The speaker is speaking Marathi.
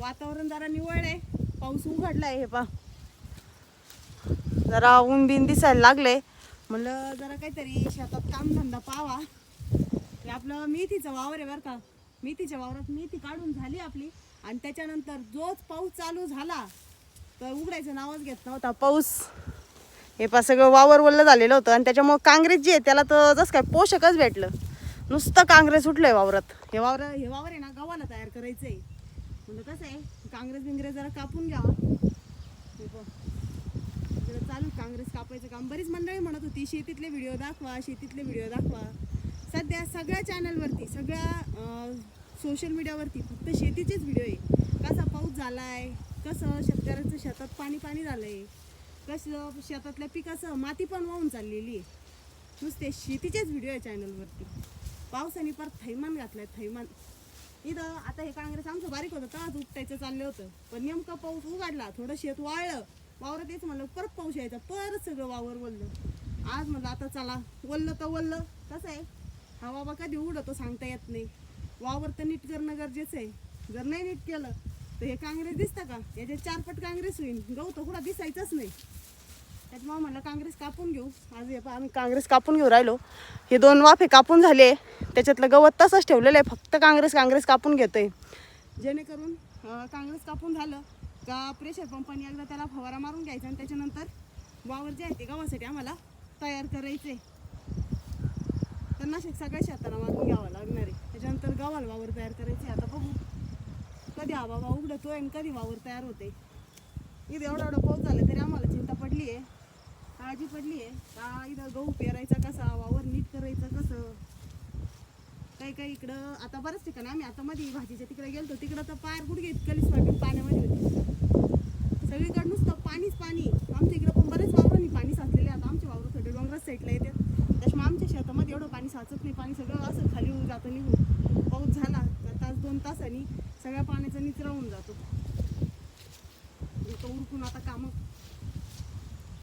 वातावरण जरा निवळ आहे, पाऊस उघडलाय. हे पा जरा ऊन बिन दिसायला लागले. म्हणलं जरा काहीतरी शेतात कामधंदा पाहावा. हे आपलं मेथीचं वावर आहे बरं का. मेथीच्या वावरात मेथी काढून झाली आपली. आणि त्याच्यानंतर जोच पाऊस चालू झाला तर उघडायचं नावच घेत नव्हता पाऊस. हे पा सगळं वावर वल्ल झालेलं होतं. आणि त्याच्यामुळं काँग्रेस जे आहे त्याला तर जसं काय पोषकच भेटलं. नुसतं काँग्रेस उठलंय वावरात. हे वावर आहे ना गव्हाला तयार करायचं आहे. म्हणजे कसं आहे काँग्रेस बिंग्रेस जरा कापून घ्यावा. हे पहा चालू काँग्रेस कापायचं काम. बरीच मंडळी म्हणत होती शेतीतले व्हिडिओ दाखवा, शेतीतले व्हिडिओ दाखवा. सध्या सगळ्या चॅनलवरती, सगळ्या सोशल मीडियावरती फक्त शेतीचेच व्हिडिओ आहे. कसा पाऊस झाला आहे, कसं शेतकऱ्यांचं शेतात पाणी पाणी झालं आहे, कसं शेतातल्या पिकाचं माती पण वाहून चाललेली आहे. नुसते शेतीचेच व्हिडिओ आहे चॅनलवरती. पावसाने परत थैमान घातलाय, थैमान. इथं आता हे काँग्रेस आमचं बारीक होतं तर उपटायचं चाललं होतं. पण नेमका पाऊस उघडला, थोडं शेत वाळलं. वावरात यायचं म्हणलं परत पाऊस यायचा, परत सगळं वावर वल्लं. आज म्हणलं आता चला वल्लं तर वल्लं. कसं आहे हा बाबा कधी उघडतो सांगता येत नाही. वावर तर नीट करणं गरजेचं आहे. जर नाही नीट केलं तर हे काँग्रेस दिसतं का, याचे 4 पट काँग्रेस होईल. गहू तर कुठं दिसायचंच नाही. त्याच्यामुळे म्हणलं काँग्रेस कापून घेऊ. आज हे आम्ही काँग्रेस कापून घेऊ राहिलो. हे 2 वाफे कापून झाले. त्याच्यातलं गवत तसंच ठेवलेलं आहे, फक्त काँग्रेस कापून घेतोय. जेणेकरून काँग्रेस कापून झालं का प्रेशर पंपाने एकदा त्याला फवारा मारून घ्यायचा. आणि त्याच्यानंतर वावर जे आहे ते गव्हासाठी आम्हाला तयार करायचे. तर नाशिक सगळ्या शेताला मारून घ्यावं लागणार आहे. त्याच्यानंतर गव्हाला वावर तयार करायचे. आता बघू कधी हा बाबा उघडतोय आणि कधी वावर तयार होते. इथं एवढा पाऊस झाला तरी आम्हाला चिंता पडली आहे, काळजी पडली आहे का इथं गहू पेरायचा कसा, वावर नीट करायचं कसं. काही इकडं आता बऱ्याच ठिकाणी आम्ही आता मध्ये भाजीच्या तिकडे गेलतो, तिकडं तर पार गुडघे इतकली सोयाबीन पाण्यामध्ये होती. सगळीकडे नुसतं पाणीच पाणी. आमच्या इकडं पण बरेच वावरांनी पाणी साचलेले. आता आमचे वावर थोडे डोंगरात साईडला येतात, त्याच्यामुळे आमच्या शेतामध्ये एवढं पाणी साचत नाही. पाणी सगळं असं खाली होऊन जातं निघून. पाऊस झाला तास 2 तासांनी सगळ्या पाण्याचा निचरा होऊन जातो. उरकून आता कामं